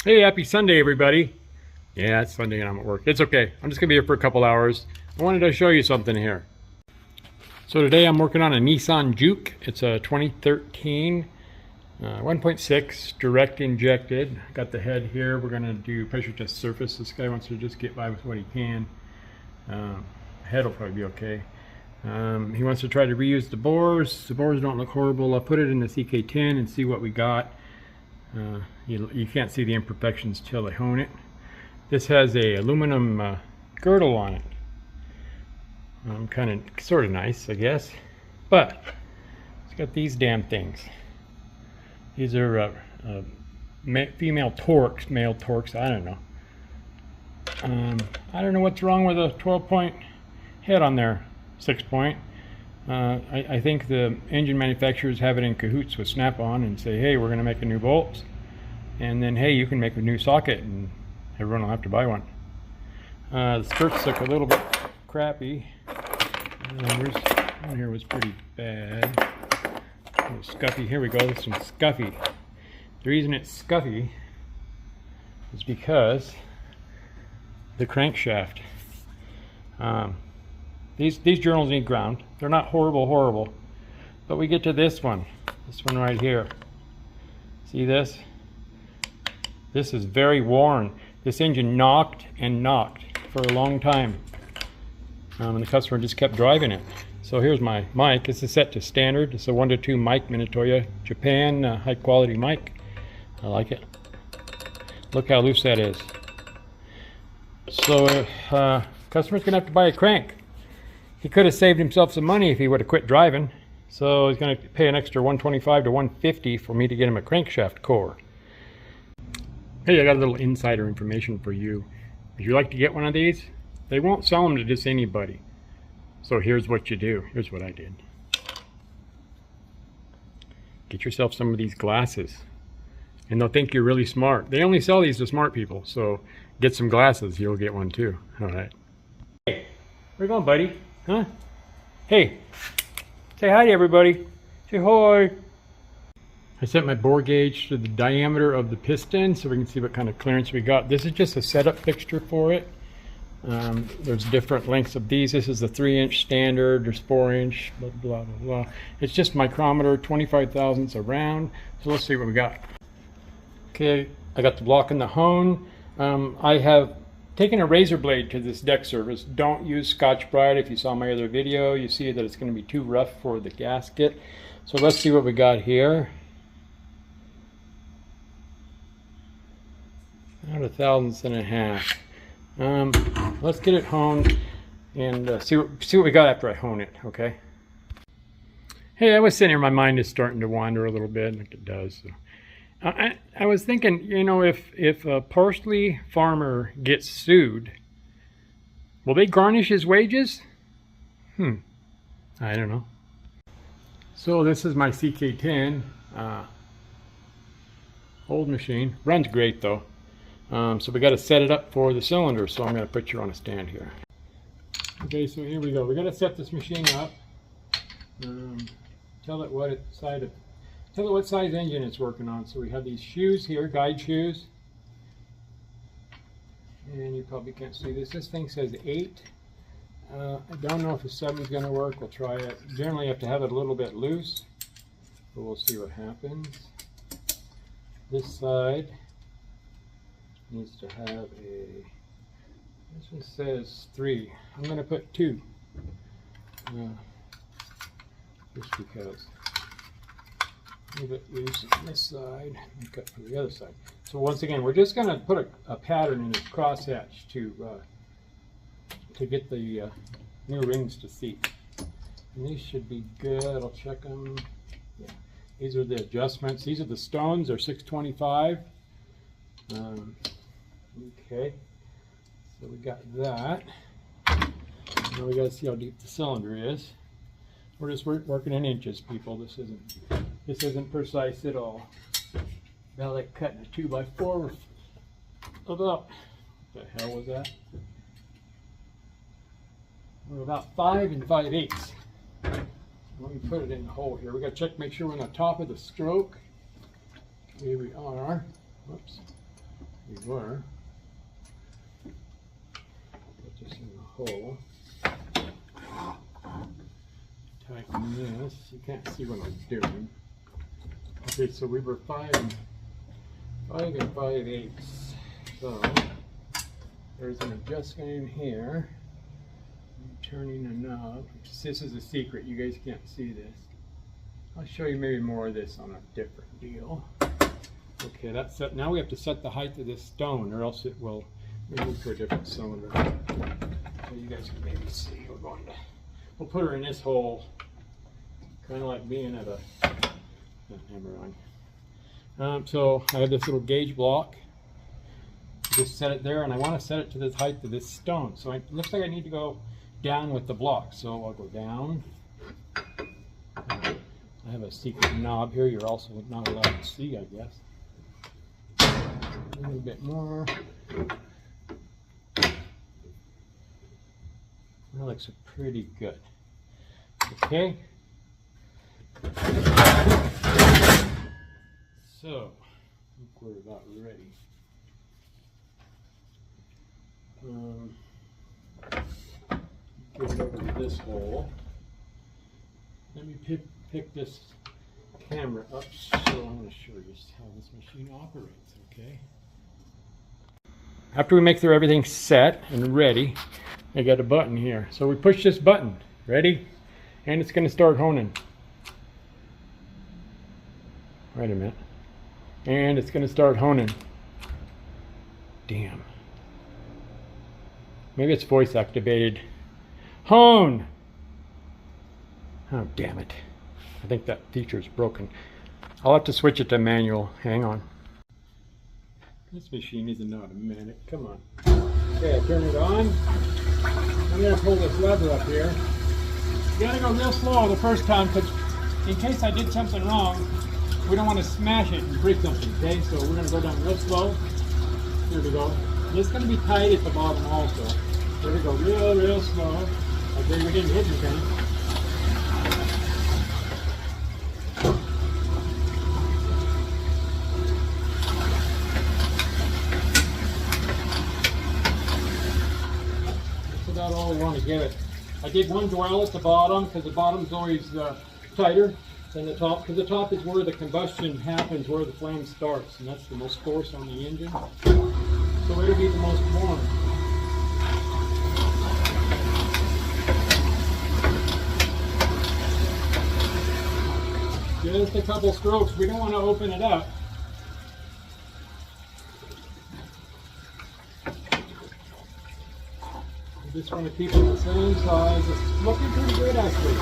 Hey, happy Sunday, everybody. Yeah, it's Sunday and I'm at work. It's okay. I'm just going to be here for a couple hours. I wanted to show you something here. So today I'm working on a Nissan Juke. It's a 2013 1.6 direct injected. Got the head here. We're going to do pressure test surface. This guy wants to just get by with what he can. Head will probably be okay. He wants to try to reuse the bores. The bores don't look horrible. I'll put it in the CK10 and see what we got. You can't see the imperfections till I hone it. This has a aluminum girdle on it. Sort of nice, I guess. But it's got these damn things. These are female Torx, male Torx. I don't know. I don't know what's wrong with a 12-point head on there. 6-point. I think the engine manufacturers have it in cahoots with Snap-on and say, hey, we're going to make a new bolt, and then hey, you can make a new socket and everyone will have to buy one. The skirts look a little bit crappy. One here was pretty bad. A little scuffy. Here we go. This one's scuffy. The reason it's scuffy is because the crankshaft. These journals need ground. They're not horrible, but we get to this one right here. See this? This is very worn. This engine knocked and knocked for a long time, and the customer just kept driving it. So here's my mic. This is set to standard. It's a 1-to-2 mic, Minatoya, Japan, high quality mic. I like it. Look how loose that is. So customer's gonna have to buy a crank. He could have saved himself some money if he would have quit driving. So he's going to pay an extra $125 to $150 for me to get him a crankshaft core. Hey, I got a little insider information for you. Would you like to get one of these? They won't sell them to just anybody. So here's what you do. Here's what I did. Get yourself some of these glasses. And they'll think you're really smart. They only sell these to smart people. So get some glasses. You'll get one too. All right. Hey, where you going, buddy? Huh? Hey, say hi to everybody. Say hi. I set my bore gauge to the diameter of the piston so we can see what kind of clearance we got. This is just a setup fixture for it. There's different lengths of these. This is the 3-inch standard. There's 4-inch, blah, blah, blah, blah. It's just micrometer, 25 thousandths around. So let's see what we got. Okay, I got the block and the hone. I have taken a razor blade to this deck surface. Don't use Scotch-Brite. If you saw my other video, you see that it's going to be too rough for the gasket. So let's see what we got here. About 1 thousandth and a half. Let's get it honed and see what we got after I hone it. Okay. Hey, I was sitting here. My mind is starting to wander a little bit, like it does. So. I was thinking, you know, if a parsley farmer gets sued, will they garnish his wages? I don't know. So this is my CK10, old machine. Runs great though. So we got to set it up for the cylinder. So I'm going to put you on a stand here. Okay, so here we go. We got to set this machine up. Tell it what size engine it's working on. So we have these shoes here, guide shoes. And you probably can't see this. This thing says 8. I don't know if a 7 is going to work. We'll try it. Generally you have to have it a little bit loose, but we'll see what happens. This side needs to have a, this one says 3. I'm going to put 2. Just because. A little bit loose on this side and cut for the other side. So once again, we're just going to put a pattern in this crosshatch to get the new rings to seat. And these should be good. I'll check them. Yeah. These are the adjustments. These are the stones. They're 625. Okay. So we got that. Now we got to see how deep the cylinder is. We're just working in inches, people. This isn't precise at all. About like cutting a 2x4 about, what the hell was that? We're about 5 5/8. Let me put it in the hole here. We got to check, make sure we're on the top of the stroke. Here we are. Whoops. we were. Put this in the hole. Tighten this. You can't see what I'm doing. Okay, so we were 5 and 5/8. So there's an adjustment in here. I'm turning a knob. This is a secret. You guys can't see this. I'll show you maybe more of this on a different deal. Okay, that's set. Now we have to set the height of this stone, or else it will move to a different cylinder. So you guys can maybe see. We'll put her in this hole, kind of like being at a hammer on. So I have this little gauge block. Just set it there, and I want to set it to the height of this stone. So it looks like I need to go down with the block. So I'll go down. I have a secret knob here. You're also not allowed to see, I guess. A little bit more. That looks pretty good. Okay. So, I think we're about ready. Get it over to this hole. Let me pick this camera up, so I'm going to show you how this machine operates, okay? After we make sure everything's set and ready, I got a button here. So we push this button, ready? And it's going to start honing. Wait a minute. And it's going to start honing. Damn. Maybe it's voice activated. Hone! Oh, damn it. I think that feature is broken. I'll have to switch it to manual. Hang on. This machine is not automatic. Come on. Okay, I turn it on. I'm going to pull this lever up here. You gotta go real slow the first time, because in case I did something wrong, we don't want to smash it and break something, okay? So we're going to go down real slow. Here we go. And it's going to be tight at the bottom also. Here we go, real slow. Okay, we didn't hit anything. That's about all we want to give it. I did one dwell at the bottom, because the bottom's always tighter than the top, because the top is where the combustion happens, where the flame starts, and that's the most force on the engine. So it'll be the most warm. Just a couple strokes. We don't want to open it up. We just want to keep it the same size. It's looking pretty good, actually.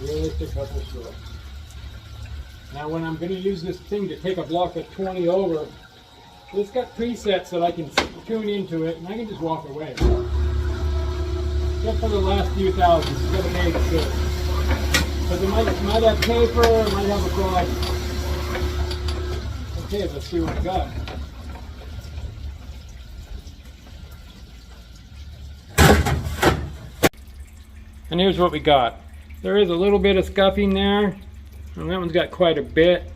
Just a couple strokes. Now when I'm going to use this thing to take a block at 20 over, it's got presets that I can tune into it, and I can just walk away. Except for the last few thousand, it's got a big fit. Because it might have paper, it might have a problem. Okay, let's see what we got. And here's what we got. There is a little bit of scuffing there, and that one's got quite a bit.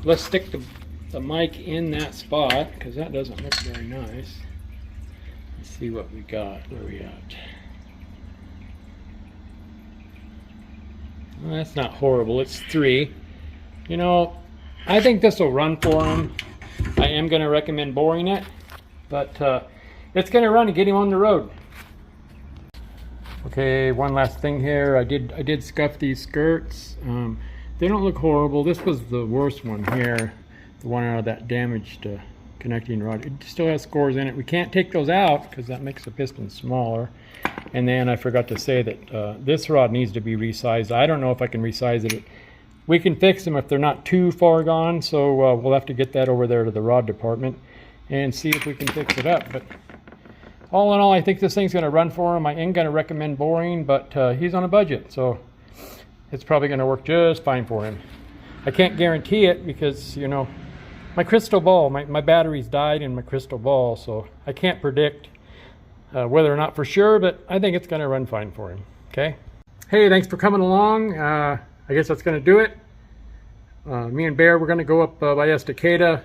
Let's stick the mic in that spot, because that doesn't look very nice. Let's see what we got. Where are we at? Well, that's not horrible. It's 3. You know, I think this will run for him. I am going to recommend boring it, but it's going to run and get him on the road. Okay, one last thing here. I did scuff these skirts. They don't look horrible. This was the worst one here, the one out of that damaged connecting rod. It still has scores in it. We can't take those out because that makes the piston smaller. And then I forgot to say that this rod needs to be resized. I don't know if I can resize it. We can fix them if they're not too far gone, so we'll have to get that over there to the rod department and see if we can fix it up. But all in all, I think this thing's going to run for him. I am going to recommend boring, but he's on a budget, so it's probably going to work just fine for him. I can't guarantee it because, you know, my crystal ball, my batteries died in my crystal ball, so I can't predict whether or not for sure, but I think it's going to run fine for him. Okay? Hey, thanks for coming along. I I guess that's going to do it. Me and Bear, we're going to go up by Estacada,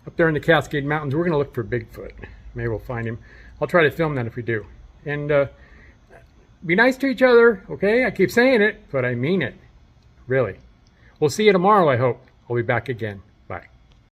up there in the Cascade Mountains. We're going to look for Bigfoot. Maybe we'll find him. I'll try to film that if we do. And be nice to each other, okay? I keep saying it, but I mean it. Really. We'll see you tomorrow, I hope. I'll be back again.